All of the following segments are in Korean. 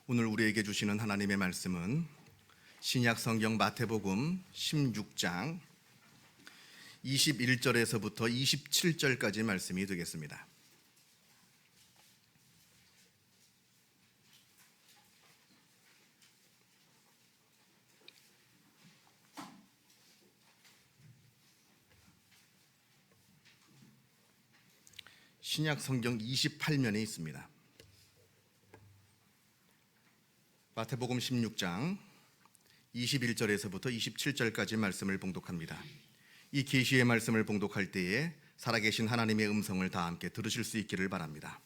오늘 우리에게 주시는 하나님의 말씀은 신약 성경 마태복음 16장 21절에서부터 27절까지 말씀이 되겠습니다. 신약 성경 28면에 있습니다. 마태복음 16장 21절에서부터 27절까지 말씀을 봉독합니다. 이 계시의 말씀을 봉독할 때에 살아계신 하나님의 음성을 다 함께 들으실 수 있기를 바랍니다.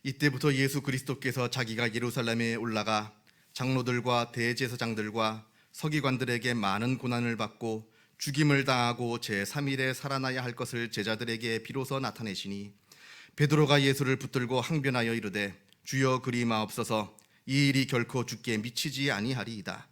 이때부터 예수 그리스도께서 자기가 예루살렘에 올라가 장로들과 대제사장들과 서기관들에게 많은 고난을 받고 죽임을 당하고 제3일에 살아나야 할 것을 제자들에게 비로소 나타내시니 베드로가 예수를 붙들고 항변하여 이르되 주여 그리 마옵소서 이 일이 결코 주께 미치지 아니하리이다.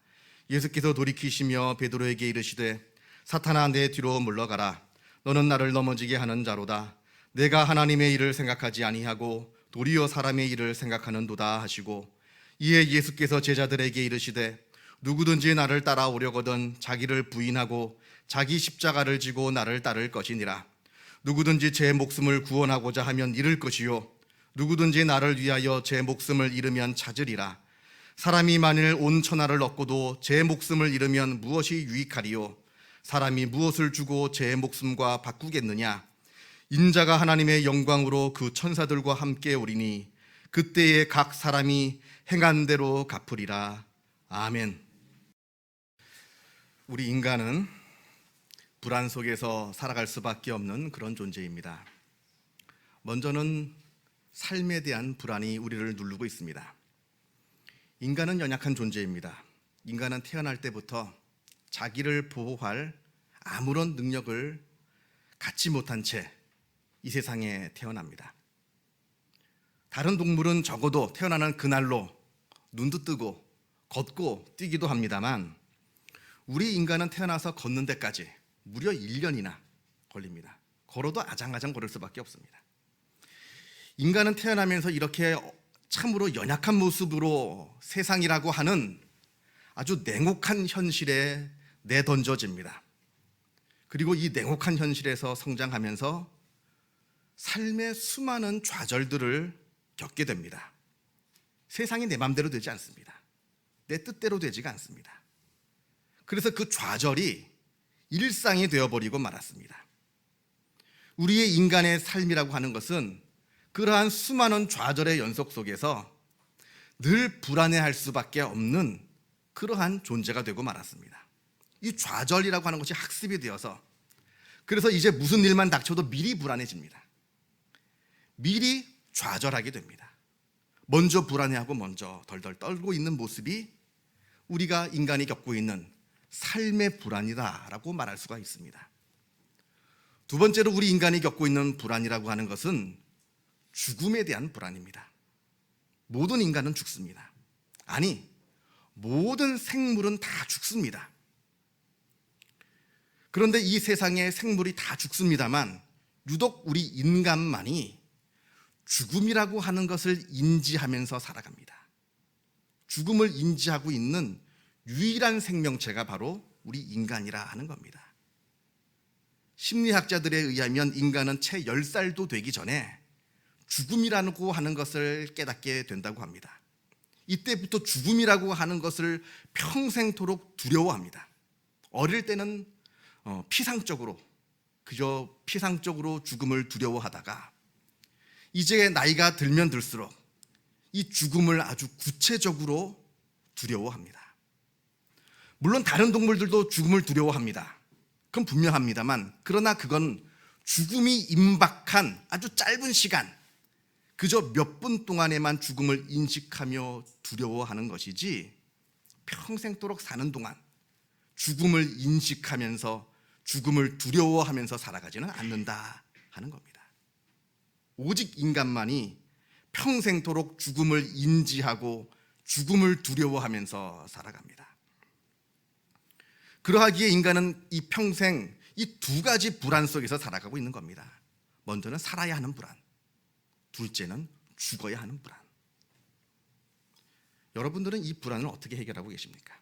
예수께서 돌이키시며 베드로에게 이르시되 사탄아 내 뒤로 물러가라. 너는 나를 넘어지게 하는 자로다. 내가 하나님의 일을 생각하지 아니하고 도리어 사람의 일을 생각하는도다 하시고 이에 예수께서 제자들에게 이르시되 누구든지 나를 따라오려거든 자기를 부인하고 자기 십자가를 지고 나를 따를 것이니라. 누구든지 제 목숨을 구원하고자 하면 잃을 것이요 누구든지 나를 위하여 제 목숨을 잃으면 찾으리라. 사람이 만일 온 천하를 얻고도 제 목숨을 잃으면 무엇이 유익하리요? 사람이 무엇을 주고 제 목숨과 바꾸겠느냐? 인자가 하나님의 영광으로 그 천사들과 함께 오리니 그때에 각 사람이 행한 대로 갚으리라. 아멘. 우리 인간은 불안 속에서 살아갈 수밖에 없는 그런 존재입니다. 먼저는 삶에 대한 불안이 우리를 누르고 있습니다. 인간은 연약한 존재입니다. 인간은 태어날 때부터 자기를 보호할 아무런 능력을 갖지 못한 채 이 세상에 태어납니다. 다른 동물은 적어도 태어나는 그날로 눈도 뜨고 걷고 뛰기도 합니다만 우리 인간은 태어나서 걷는 데까지 무려 1년이나 걸립니다. 걸어도 아장아장 걸을 수밖에 없습니다. 인간은 태어나면서 이렇게 참으로 연약한 모습으로 세상이라고 하는 아주 냉혹한 현실에 내던져집니다. 그리고 이 냉혹한 현실에서 성장하면서 삶의 수많은 좌절들을 겪게 됩니다. 세상이 내 맘대로 되지 않습니다. 내 뜻대로 되지가 않습니다. 그래서 그 좌절이 일상이 되어버리고 말았습니다. 우리의 인간의 삶이라고 하는 것은 그러한 수많은 좌절의 연속 속에서 늘 불안해할 수밖에 없는 그러한 존재가 되고 말았습니다. 이 좌절이라고 하는 것이 학습이 되어서 그래서 이제 무슨 일만 닥쳐도 미리 불안해집니다. 미리 좌절하게 됩니다. 먼저 불안해하고 먼저 덜덜 떨고 있는 모습이 우리가 인간이 겪고 있는 삶의 불안이다라고 말할 수가 있습니다. 두 번째로 우리 인간이 겪고 있는 불안이라고 하는 것은 죽음에 대한 불안입니다. 모든 인간은 죽습니다. 아니, 모든 생물은 다 죽습니다. 그런데 이 세상의 생물이 다 죽습니다만 유독 우리 인간만이 죽음이라고 하는 것을 인지하면서 살아갑니다. 죽음을 인지하고 있는 유일한 생명체가 바로 우리 인간이라 하는 겁니다. 심리학자들에 의하면 인간은 채 10살도 되기 전에 죽음이라고 하는 것을 깨닫게 된다고 합니다. 이때부터 죽음이라고 하는 것을 평생토록 두려워합니다. 어릴 때는 피상적으로 그저 피상적으로 죽음을 두려워하다가 이제 나이가 들면 들수록 이 죽음을 아주 구체적으로 두려워합니다. 물론 다른 동물들도 죽음을 두려워합니다. 그건 분명합니다만 그러나 그건 죽음이 임박한 아주 짧은 시간 그저 몇 분 동안에만 죽음을 인식하며 두려워하는 것이지 평생토록 사는 동안 죽음을 인식하면서 죽음을 두려워하면서 살아가지는 않는다 하는 겁니다. 오직 인간만이 평생토록 죽음을 인지하고 죽음을 두려워하면서 살아갑니다. 그러하기에 인간은 이 평생 이 두 가지 불안 속에서 살아가고 있는 겁니다. 먼저는 살아야 하는 불안, 둘째는 죽어야 하는 불안. 여러분들은 이 불안을 어떻게 해결하고 계십니까?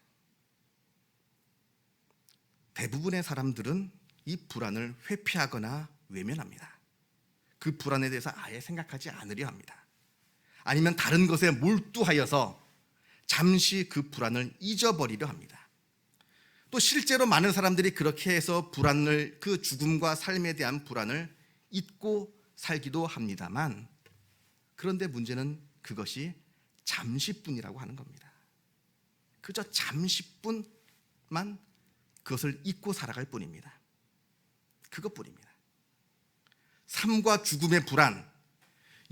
대부분의 사람들은 이 불안을 회피하거나 외면합니다. 그 불안에 대해서 아예 생각하지 않으려 합니다. 아니면 다른 것에 몰두하여서 잠시 그 불안을 잊어버리려 합니다. 또 실제로 많은 사람들이 그렇게 해서 불안을, 그 죽음과 삶에 대한 불안을 잊고 살기도 합니다만, 그런데 문제는 그것이 잠시뿐이라고 하는 겁니다. 그저 잠시뿐만 그것을 잊고 살아갈 뿐입니다. 그것뿐입니다. 삶과 죽음의 불안,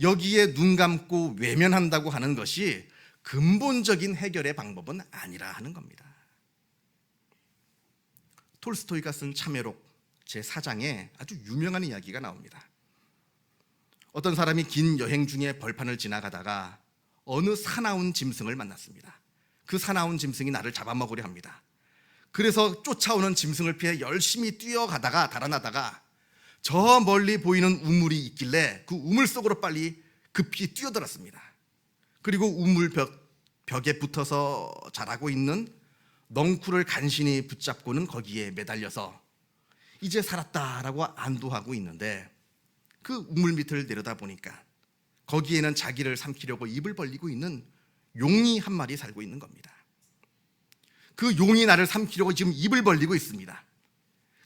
여기에 눈 감고 외면한다고 하는 것이 근본적인 해결의 방법은 아니라 하는 겁니다. 톨스토이가 쓴 참회록 제4장에 아주 유명한 이야기가 나옵니다. 어떤 사람이 긴 여행 중에 벌판을 지나가다가 어느 사나운 짐승을 만났습니다. 그 사나운 짐승이 나를 잡아먹으려 합니다. 그래서 쫓아오는 짐승을 피해 열심히 뛰어가다가 달아나다가 저 멀리 보이는 우물이 있길래 그 우물 속으로 빨리 급히 뛰어들었습니다. 그리고 우물 벽에 붙어서 자라고 있는 넝쿨을 간신히 붙잡고는 거기에 매달려서 이제 살았다라고 안도하고 있는데, 그 우물 밑을 내려다보니까 거기에는 자기를 삼키려고 입을 벌리고 있는 용이 한 마리 살고 있는 겁니다. 그 용이 나를 삼키려고 지금 입을 벌리고 있습니다.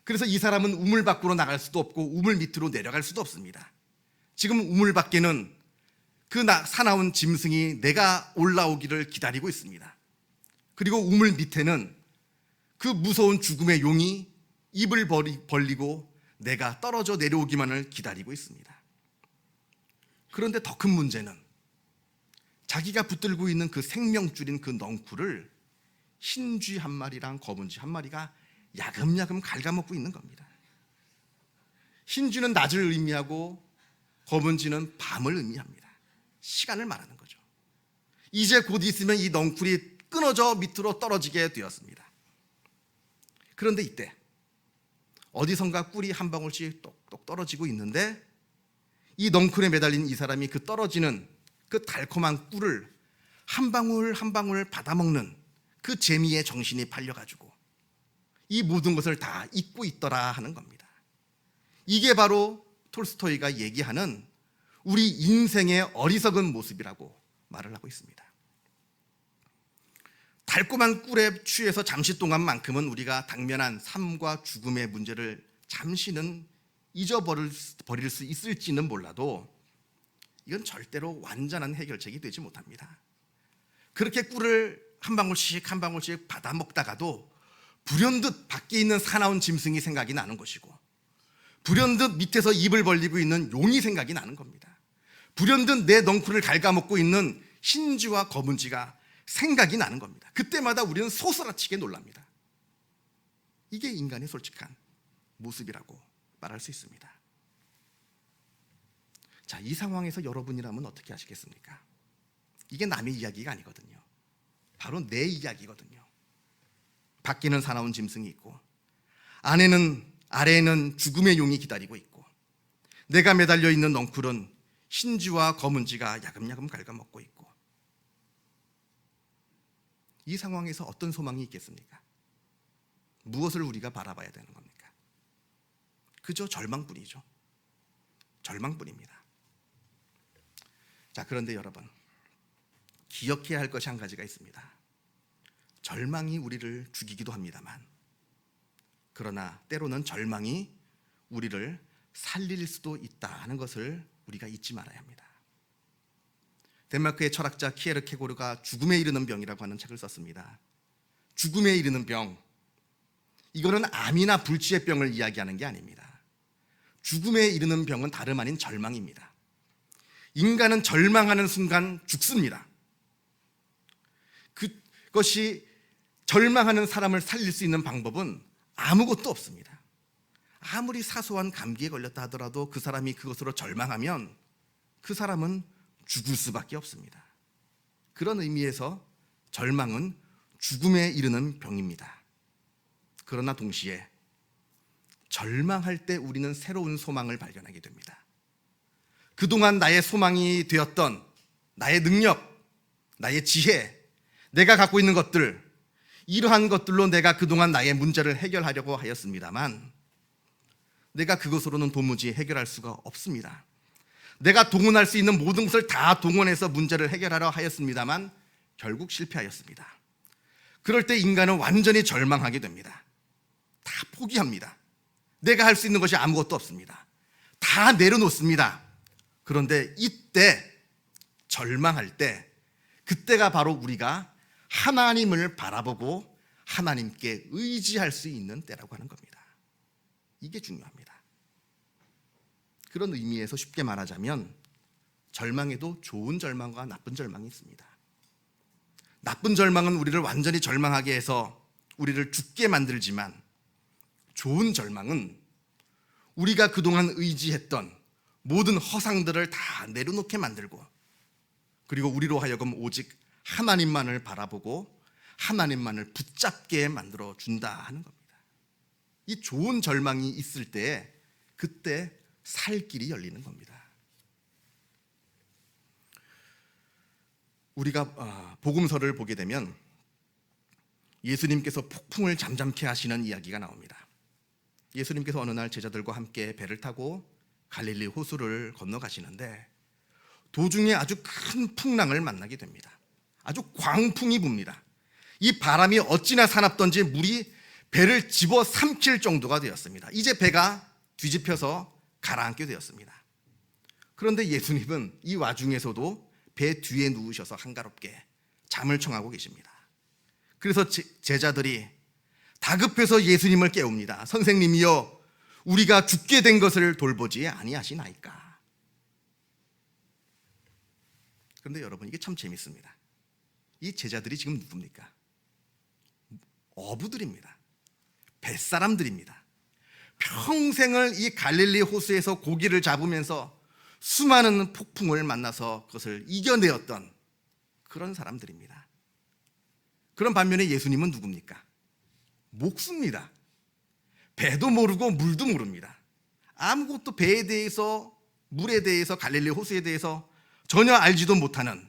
그래서 이 사람은 우물 밖으로 나갈 수도 없고 우물 밑으로 내려갈 수도 없습니다. 지금 우물 밖에는 그 사나운 짐승이 내가 올라오기를 기다리고 있습니다. 그리고 우물 밑에는 그 무서운 죽음의 용이 입을 벌리고 내가 떨어져 내려오기만을 기다리고 있습니다. 그런데 더 큰 문제는 자기가 붙들고 있는 그 생명줄인 그 넝쿨을 흰쥐 한 마리랑 검은쥐 한 마리가 야금야금 갉아먹고 있는 겁니다. 흰쥐는 낮을 의미하고 검은쥐는 밤을 의미합니다. 시간을 말하는 거죠. 이제 곧 있으면 이 넝쿨이 끊어져 밑으로 떨어지게 되었습니다. 그런데 이때 어디선가 꿀이 한 방울씩 똑똑 떨어지고 있는데, 이 넝쿨에 매달린 이 사람이 그 떨어지는 그 달콤한 꿀을 한 방울 한 방울 받아먹는 그 재미에 정신이 팔려가지고 이 모든 것을 다 잊고 있더라 하는 겁니다. 이게 바로 톨스토이가 얘기하는 우리 인생의 어리석은 모습이라고 말을 하고 있습니다. 달콤한 꿀에 취해서 잠시 동안만큼은 우리가 당면한 삶과 죽음의 문제를 잠시는 잊어버릴 수 있을지는 몰라도 이건 절대로 완전한 해결책이 되지 못합니다. 그렇게 꿀을 한 방울씩 한 방울씩 받아 먹다가도 불현듯 밖에 있는 사나운 짐승이 생각이 나는 것이고, 불현듯 밑에서 입을 벌리고 있는 용이 생각이 나는 겁니다. 불현듯 내 넝쿨을 갉아먹고 있는 흰쥐와 검은쥐가 생각이 나는 겁니다. 그때마다 우리는 소스라치게 놀랍니다. 이게 인간의 솔직한 모습이라고 말할 수 있습니다. 자, 이 상황에서 여러분이라면 어떻게 하시겠습니까? 이게 남의 이야기가 아니거든요. 바로 내 이야기거든요. 밖에는 사나운 짐승이 있고 아래에는 죽음의 용이 기다리고 있고, 내가 매달려 있는 넝쿨은 흰쥐와 검은쥐가 야금야금 갉아먹고 있고, 이 상황에서 어떤 소망이 있겠습니까? 무엇을 우리가 바라봐야 되는 겁니까? 그저 절망뿐이죠. 절망뿐입니다. 자, 그런데 여러분, 기억해야 할 것이 한 가지가 있습니다. 절망이 우리를 죽이기도 합니다만, 그러나 때로는 절망이 우리를 살릴 수도 있다는 것을 우리가 잊지 말아야 합니다. 덴마크의 철학자 키에르케고르가 죽음에 이르는 병이라고 하는 책을 썼습니다. 죽음에 이르는 병, 이거는 암이나 불치의 병을 이야기하는 게 아닙니다. 죽음에 이르는 병은 다름 아닌 절망입니다. 인간은 절망하는 순간 죽습니다. 그것이 절망하는 사람을 살릴 수 있는 방법은 아무것도 없습니다. 아무리 사소한 감기에 걸렸다 하더라도 그 사람이 그것으로 절망하면 그 사람은 죽을 수밖에 없습니다. 그런 의미에서 절망은 죽음에 이르는 병입니다. 그러나 동시에 절망할 때 우리는 새로운 소망을 발견하게 됩니다. 그동안 나의 소망이 되었던 나의 능력, 나의 지혜, 내가 갖고 있는 것들, 이러한 것들로 내가 그동안 나의 문제를 해결하려고 하였습니다만 내가 그것으로는 도무지 해결할 수가 없습니다. 내가 동원할 수 있는 모든 것을 다 동원해서 문제를 해결하려 하였습니다만 결국 실패하였습니다. 그럴 때 인간은 완전히 절망하게 됩니다. 다 포기합니다. 내가 할 수 있는 것이 아무것도 없습니다. 다 내려놓습니다. 그런데 이때 절망할 때, 그때가 바로 우리가 하나님을 바라보고 하나님께 의지할 수 있는 때라고 하는 겁니다. 이게 중요합니다. 그런 의미에서 쉽게 말하자면 절망에도 좋은 절망과 나쁜 절망이 있습니다. 나쁜 절망은 우리를 완전히 절망하게 해서 우리를 죽게 만들지만, 좋은 절망은 우리가 그동안 의지했던 모든 허상들을 다 내려놓게 만들고, 그리고 우리로 하여금 오직 하나님만을 바라보고 하나님만을 붙잡게 만들어 준다 하는 겁니다. 이 좋은 절망이 있을 때 그때 살 길이 열리는 겁니다. 우리가 복음서를 보게 되면 예수님께서 폭풍을 잠잠케 하시는 이야기가 나옵니다. 예수님께서 어느 날 제자들과 함께 배를 타고 갈릴리 호수를 건너가시는데 도중에 아주 큰 풍랑을 만나게 됩니다. 아주 광풍이 붑니다. 이 바람이 어찌나 사납던지 물이 배를 집어삼킬 정도가 되었습니다. 이제 배가 뒤집혀서 가라앉게 되었습니다. 그런데 예수님은 이 와중에서도 배 뒤에 누우셔서 한가롭게 잠을 청하고 계십니다. 그래서 제자들이 다급해서 예수님을 깨웁니다. 선생님이여, 우리가 죽게 된 것을 돌보지 아니하시나이까. 그런데 여러분, 이게 참 재밌습니다. 이 제자들이 지금 누굽니까? 어부들입니다. 뱃사람들입니다. 평생을 이 갈릴리 호수에서 고기를 잡으면서 수많은 폭풍을 만나서 그것을 이겨내었던 그런 사람들입니다. 그런 반면에 예수님은 누굽니까? 목수입니다. 배도 모르고 물도 모릅니다. 아무것도 배에 대해서, 물에 대해서, 갈릴리 호수에 대해서 전혀 알지도 못하는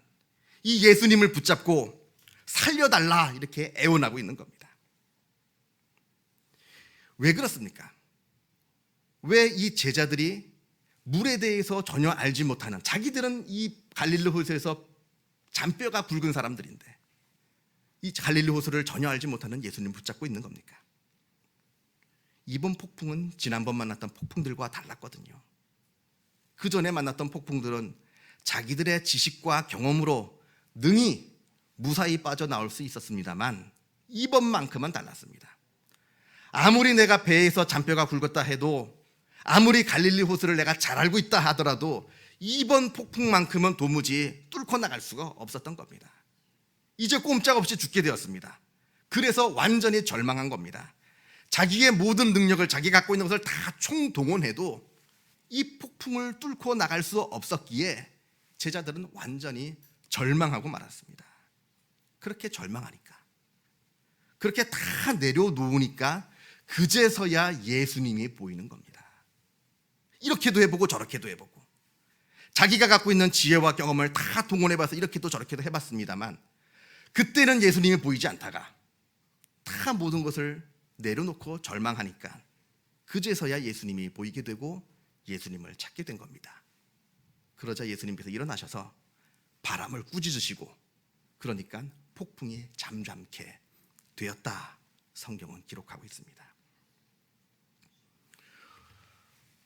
이 예수님을 붙잡고 살려달라 이렇게 애원하고 있는 겁니다. 왜 그렇습니까? 왜 이 제자들이 물에 대해서 전혀 알지 못하는, 자기들은 이 갈릴리 호수에서 잔뼈가 굵은 사람들인데 이 갈릴리 호수를 전혀 알지 못하는 예수님 붙잡고 있는 겁니까? 이번 폭풍은 지난번 만났던 폭풍들과 달랐거든요. 그 전에 만났던 폭풍들은 자기들의 지식과 경험으로 능히 무사히 빠져나올 수 있었습니다만 이번만큼은 달랐습니다. 아무리 내가 배에서 잔뼈가 굵었다 해도, 아무리 갈릴리 호수를 내가 잘 알고 있다 하더라도 이번 폭풍만큼은 도무지 뚫고 나갈 수가 없었던 겁니다. 이제 꼼짝없이 죽게 되었습니다. 그래서 완전히 절망한 겁니다. 자기의 모든 능력을, 자기 갖고 있는 것을 다 총동원해도 이 폭풍을 뚫고 나갈 수 없었기에 제자들은 완전히 절망하고 말았습니다. 그렇게 절망하니까, 그렇게 다 내려놓으니까 그제서야 예수님이 보이는 겁니다. 이렇게도 해보고 저렇게도 해보고 자기가 갖고 있는 지혜와 경험을 다 동원해봐서 이렇게도 저렇게도 해봤습니다만 그때는 예수님이 보이지 않다가 다 모든 것을 내려놓고 절망하니까 그제서야 예수님이 보이게 되고 예수님을 찾게 된 겁니다. 그러자 예수님께서 일어나셔서 바람을 꾸짖으시고, 그러니까 폭풍이 잠잠케 되었다, 성경은 기록하고 있습니다.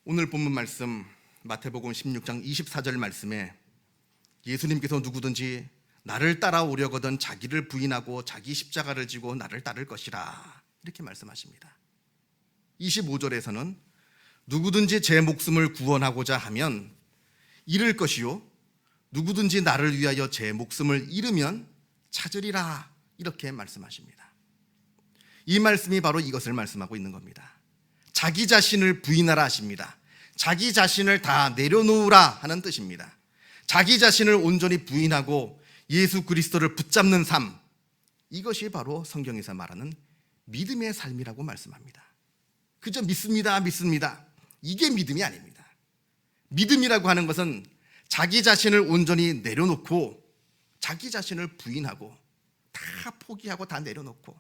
오늘 본문 말씀 마태복음 16장 24절 말씀에 예수님께서 누구든지 나를 따라오려거든 자기를 부인하고 자기 십자가를 지고 나를 따를 것이라 이렇게 말씀하십니다. 25절에서는 누구든지 제 목숨을 구원하고자 하면 잃을 것이요 누구든지 나를 위하여 제 목숨을 잃으면 찾으리라 이렇게 말씀하십니다. 이 말씀이 바로 이것을 말씀하고 있는 겁니다. 자기 자신을 부인하라 하십니다. 자기 자신을 다 내려놓으라 하는 뜻입니다. 자기 자신을 온전히 부인하고 예수 그리스도를 붙잡는 삶, 이것이 바로 성경에서 말하는 믿음의 삶이라고 말씀합니다. 그저 믿습니다, 믿습니다, 이게 믿음이 아닙니다. 믿음이라고 하는 것은 자기 자신을 온전히 내려놓고 자기 자신을 부인하고 다 포기하고 다 내려놓고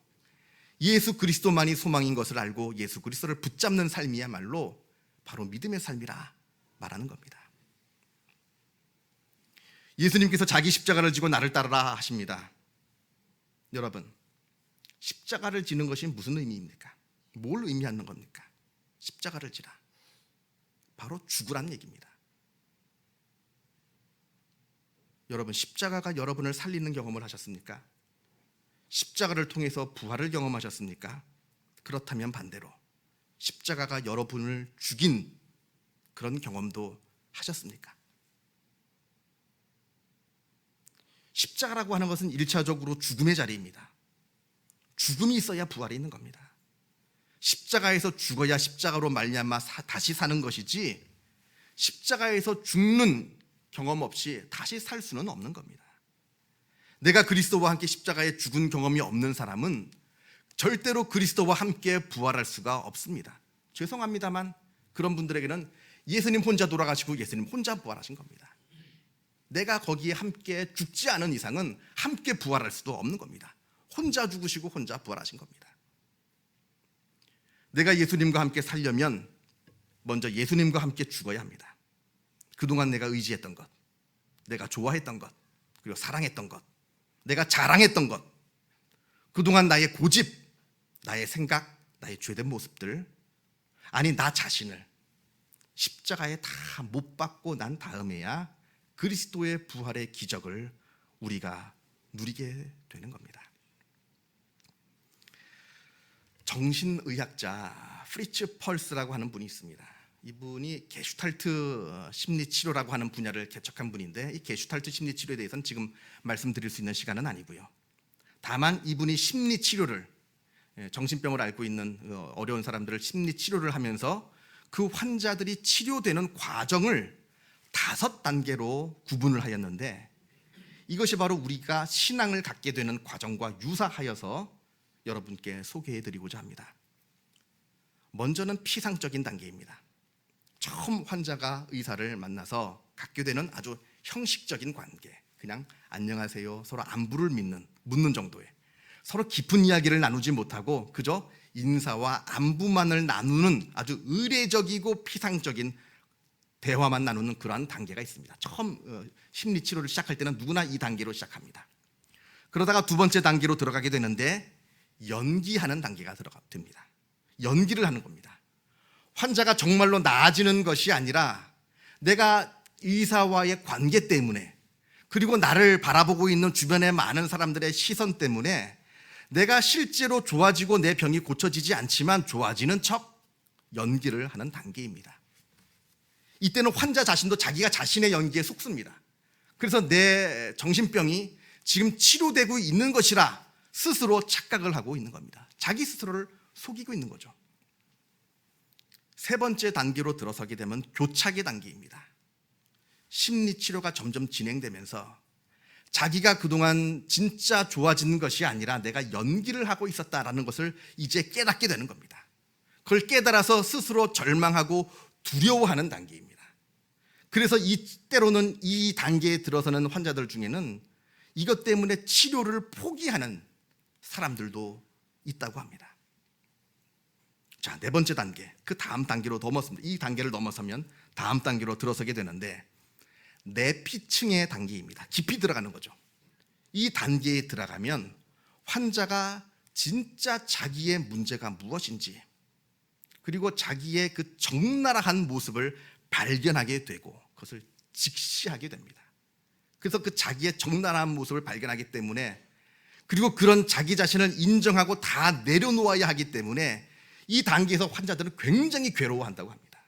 예수 그리스도만이 소망인 것을 알고 예수 그리스도를 붙잡는 삶이야말로 바로 믿음의 삶이라 말하는 겁니다. 예수님께서 자기 십자가를 지고 나를 따르라 하십니다. 여러분, 십자가를 지는 것이 무슨 의미입니까? 뭘 의미하는 겁니까? 십자가를 지라, 바로 죽으란 얘기입니다. 여러분, 십자가가 여러분을 살리는 경험을 하셨습니까? 십자가를 통해서 부활을 경험하셨습니까? 그렇다면 반대로 십자가가 여러분을 죽인 그런 경험도 하셨습니까? 십자가라고 하는 것은 1차적으로 죽음의 자리입니다. 죽음이 있어야 부활이 있는 겁니다. 십자가에서 죽어야 십자가로 말미암아 다시 사는 것이지, 십자가에서 죽는 경험 없이 다시 살 수는 없는 겁니다. 내가 그리스도와 함께 십자가에 죽은 경험이 없는 사람은 절대로 그리스도와 함께 부활할 수가 없습니다. 죄송합니다만 그런 분들에게는 예수님 혼자 돌아가시고 예수님 혼자 부활하신 겁니다. 내가 거기에 함께 죽지 않은 이상은 함께 부활할 수도 없는 겁니다. 혼자 죽으시고 혼자 부활하신 겁니다. 내가 예수님과 함께 살려면 먼저 예수님과 함께 죽어야 합니다. 그동안 내가 의지했던 것, 내가 좋아했던 것, 그리고 사랑했던 것, 내가 자랑했던 것, 그동안 나의 고집, 나의 생각, 나의 죄된 모습들, 아니 나 자신을 십자가에 다 못 박고 난 다음에야 그리스도의 부활의 기적을 우리가 누리게 되는 겁니다. 정신의학자 프리츠 펄스라고 하는 분이 있습니다. 이분이 게슈탈트 심리치료라고 하는 분야를 개척한 분인데, 이 게슈탈트 심리치료에 대해서는 지금 말씀드릴 수 있는 시간은 아니고요. 다만 이분이 심리치료를, 정신병을 앓고 있는 어려운 사람들을 심리치료를 하면서 그 환자들이 치료되는 과정을 5단계로 구분을 하였는데, 이것이 바로 우리가 신앙을 갖게 되는 과정과 유사하여서 여러분께 소개해드리고자 합니다. 먼저는 피상적인 단계입니다. 처음 환자가 의사를 만나서 갖게 되는 아주 형식적인 관계, 그냥 안녕하세요, 서로 안부를 묻는 정도의, 서로 깊은 이야기를 나누지 못하고 그저 인사와 안부만을 나누는 아주 의례적이고 피상적인 대화만 나누는 그러한 단계가 있습니다. 처음 심리치료를 시작할 때는 누구나 이 단계로 시작합니다. 그러다가 2번째 단계로 들어가게 되는데 연기하는 단계가 됩니다. 연기를 하는 겁니다. 환자가 정말로 나아지는 것이 아니라 내가 의사와의 관계 때문에, 그리고 나를 바라보고 있는 주변의 많은 사람들의 시선 때문에 내가 실제로 좋아지고 내 병이 고쳐지지 않지만 좋아지는 척 연기를 하는 단계입니다. 이때는 환자 자신도 자기가 자신의 연기에 속습니다. 그래서 내 정신병이 지금 치료되고 있는 것이라 스스로 착각을 하고 있는 겁니다. 자기 스스로를 속이고 있는 거죠. 3번째 단계로 들어서게 되면 교착의 단계입니다. 심리치료가 점점 진행되면서 자기가 그동안 진짜 좋아지는 것이 아니라 내가 연기를 하고 있었다라는 것을 이제 깨닫게 되는 겁니다. 그걸 깨달아서 스스로 절망하고 두려워하는 단계입니다. 그래서 때로는 이 단계에 들어서는 환자들 중에는 이것 때문에 치료를 포기하는 사람들도 있다고 합니다. 자, 4번째 단계, 그 다음 단계로 넘었습니다. 이 단계를 넘어서면 다음 단계로 들어서게 되는데 내피층의 단계입니다. 깊이 들어가는 거죠. 이 단계에 들어가면 환자가 진짜 자기의 문제가 무엇인지, 그리고 자기의 그 적나라한 모습을 발견하게 되고 그것을 직시하게 됩니다. 그래서 그 자기의 적나라한 모습을 발견하기 때문에, 그리고 그런 자기 자신을 인정하고 다 내려놓아야 하기 때문에 이 단계에서 환자들은 굉장히 괴로워한다고 합니다.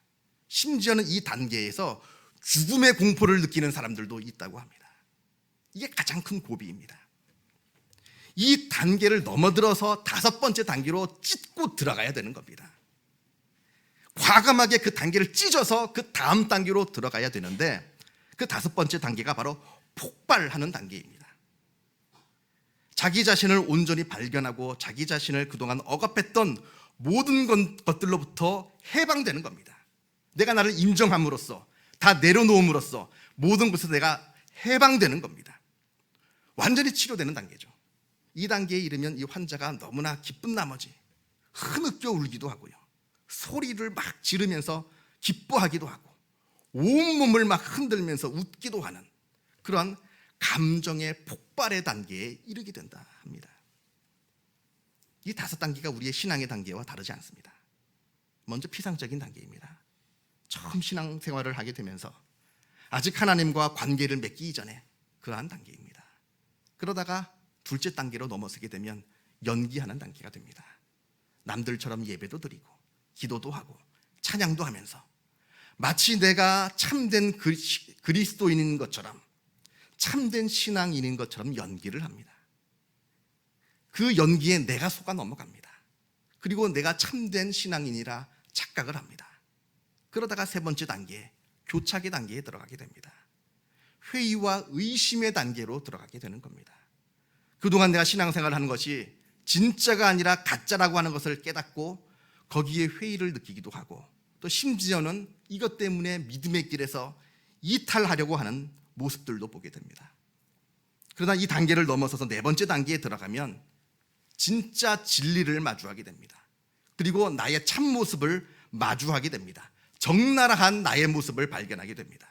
심지어는 이 단계에서 죽음의 공포를 느끼는 사람들도 있다고 합니다. 이게 가장 큰 고비입니다. 이 단계를 넘어들어서 5번째 단계로 찢고 들어가야 되는 겁니다. 과감하게 그 단계를 찢어서 그 다음 단계로 들어가야 되는데, 그 5번째 단계가 바로 폭발하는 단계입니다. 자기 자신을 온전히 발견하고 자기 자신을 그동안 억압했던 모든 것들로부터 해방되는 겁니다. 내가 나를 인정함으로써, 다 내려놓음으로써 모든 것에서 내가 해방되는 겁니다. 완전히 치료되는 단계죠. 이 단계에 이르면 이 환자가 너무나 기쁜 나머지 흐느껴 울기도 하고요, 소리를 막 지르면서 기뻐하기도 하고 온몸을 막 흔들면서 웃기도 하는 그런 감정의 폭발의 단계에 이르게 된다 합니다. 이 5단계가 우리의 신앙의 단계와 다르지 않습니다. 먼저 피상적인 단계입니다. 처음 신앙생활을 하게 되면서 아직 하나님과 관계를 맺기 이전에 그러한 단계입니다. 그러다가 둘째 단계로 넘어서게 되면 연기하는 단계가 됩니다. 남들처럼 예배도 드리고 기도도 하고 찬양도 하면서 마치 내가 참된 그리스도인인 것처럼, 참된 신앙인인 것처럼 연기를 합니다. 그 연기에 내가 속아 넘어갑니다. 그리고 내가 참된 신앙인이라 착각을 합니다. 그러다가 3번째 단계, 교착의 단계에 들어가게 됩니다. 회의와 의심의 단계로 들어가게 되는 겁니다. 그동안 내가 신앙생활을 하는 것이 진짜가 아니라 가짜라고 하는 것을 깨닫고 거기에 회의를 느끼기도 하고, 또 심지어는 이것 때문에 믿음의 길에서 이탈하려고 하는 모습들도 보게 됩니다. 그러나 이 단계를 넘어서서 4번째 단계에 들어가면 진짜 진리를 마주하게 됩니다. 그리고 나의 참모습을 마주하게 됩니다. 적나라한 나의 모습을 발견하게 됩니다.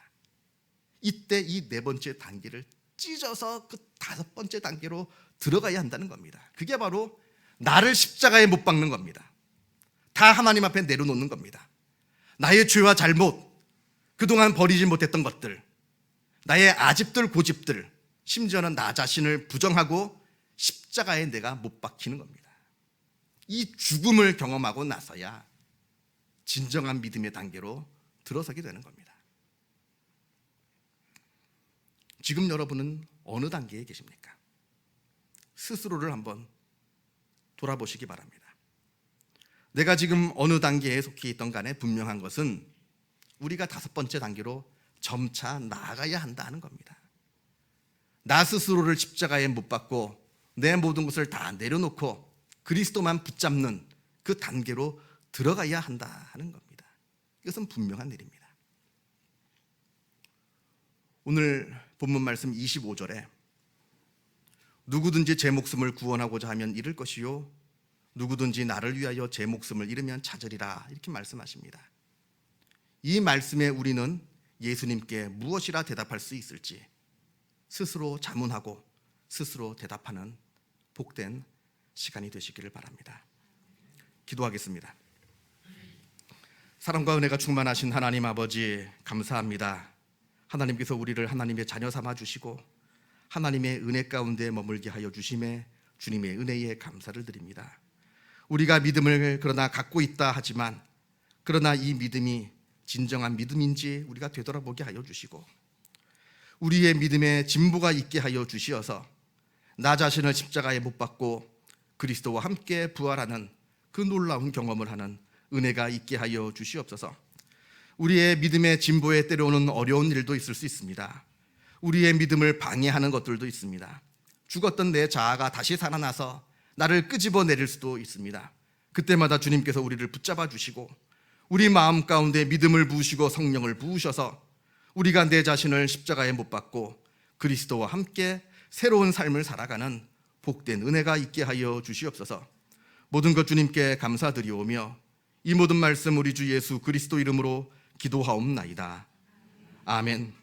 이때 이 4번째 단계를 찢어서 그 5번째 단계로 들어가야 한다는 겁니다. 그게 바로 나를 십자가에 못 박는 겁니다. 다 하나님 앞에 내려놓는 겁니다. 나의 죄와 잘못, 그동안 버리지 못했던 것들, 나의 아집들 고집들, 심지어는 나 자신을 부정하고 십자가에 내가 못 박히는 겁니다. 이 죽음을 경험하고 나서야 진정한 믿음의 단계로 들어서게 되는 겁니다. 지금 여러분은 어느 단계에 계십니까? 스스로를 한번 돌아보시기 바랍니다. 내가 지금 어느 단계에 속해 있던 간에 분명한 것은 우리가 5번째 단계로 점차 나아가야 한다는 겁니다. 나 스스로를 십자가에 못 박고 내 모든 것을 다 내려놓고 그리스도만 붙잡는 그 단계로 들어가야 한다 하는 겁니다. 이것은 분명한 일입니다. 오늘 본문 말씀 25절에 누구든지 제 목숨을 구원하고자 하면 잃을 것이요 누구든지 나를 위하여 제 목숨을 잃으면 찾으리라, 이렇게 말씀하십니다. 이 말씀에 우리는 예수님께 무엇이라 대답할 수 있을지 스스로 자문하고 스스로 대답하는 복된 시간이 되시기를 바랍니다. 기도하겠습니다. 사랑과 은혜가 충만하신 하나님 아버지, 감사합니다. 하나님께서 우리를 하나님의 자녀 삼아 주시고 하나님의 은혜 가운데 머물게 하여 주심에 주님의 은혜에 감사를 드립니다. 우리가 믿음을 그러나 갖고 있다 하지만 그러나 이 믿음이 진정한 믿음인지 우리가 되돌아보게 하여 주시고 우리의 믿음에 진보가 있게 하여 주시어서 나 자신을 십자가에 못 박고 그리스도와 함께 부활하는 그 놀라운 경험을 하는 은혜가 있게 하여 주시옵소서. 우리의 믿음의 진보에 때려오는 어려운 일도 있을 수 있습니다. 우리의 믿음을 방해하는 것들도 있습니다. 죽었던 내 자아가 다시 살아나서 나를 끄집어내릴 수도 있습니다. 그때마다 주님께서 우리를 붙잡아 주시고 우리 마음 가운데 믿음을 부으시고 성령을 부으셔서 우리가 내 자신을 십자가에 못 박고 그리스도와 함께 새로운 삶을 살아가는 복된 은혜가 있게 하여 주시옵소서. 모든 것 주님께 감사드리오며 이 모든 말씀 우리 주 예수 그리스도 이름으로 기도하옵나이다. 아멘.